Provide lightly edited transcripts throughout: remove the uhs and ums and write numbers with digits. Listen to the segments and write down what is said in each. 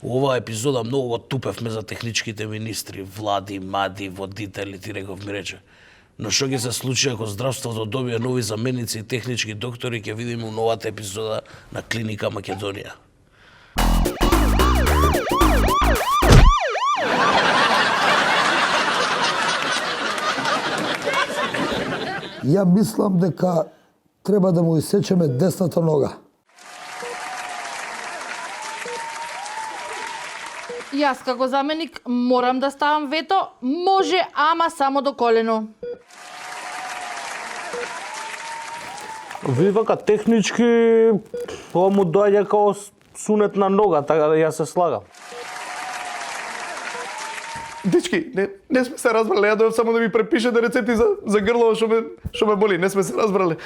Оваа епизода многу го тупевме за техничките министри, влади, мади, водители, ти реков ми рече. Но што ќе се случи ако здравството добие нови заменици и технички доктори, ќе видиме у новата епизода на Клиника Македонија. Ја мислам дека треба да му исечеме десната нога. Јас како заменик морам да ставам вето, може, ама само до колено. Ви вака технички, ова му доаѓа као сунет на нога, така да јас се слагам. Дечки, не сме се разбрали, ја дојав само да ми препишете рецепти за грло што ме боли, не сме се разбрали.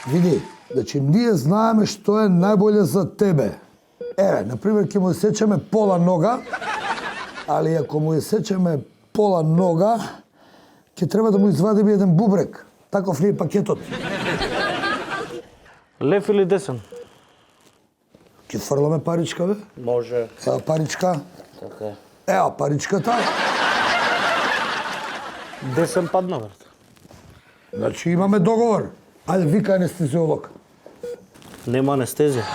Види, значи ние знаеме што е најболе за тебе. Еве, например, ќе му исечеме пола нога, али ако му исечеме пола нога, ќе треба да му извадиме еден бубрек. Таков ли е пакетот? Лев или десен? Ќе фрламе паричка, бе? Може. Ева паричка. Така е. Ева паричката. Десен падна, брат. Значи имаме договор. Ајде, вика анестезиолог. Нема анестезија.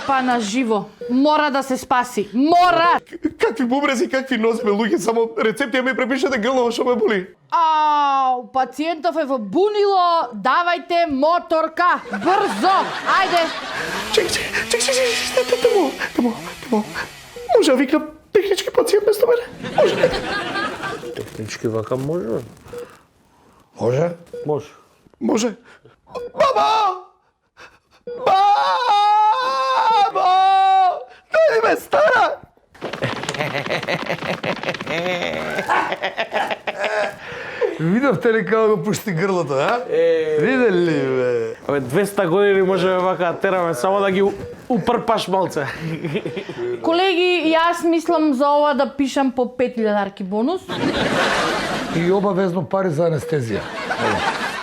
Па на живо, мора да се спаси, мора! Какви бубрези, какви нозбе, луѓе, само рецепти ја ми препишете грло што ме боли. Ау, пациентов е во бунило, давајте моторка, брзо, ајде! Чекай, тамо. Може да викнам технички пациент место мене? Може. Технички вака може? Може? Може. Може. Баба! Дојди ме, стара! Видовте ли како го пушти грлото, а? Видели бе? Абе, 200 години можеме вака да тераме, само да ги упрпаш малце. Колеги, јас мислам за ова да пишам по 5000 бонус. И обавезно пари за анестезија.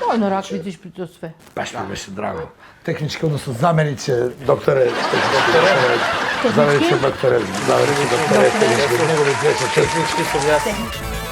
Ојно рак видиш при тоа све. Баш ми беше драго. Технички, односно замениче, докторе. Замениче, докторе. Технички, негови две се Технички сум јас.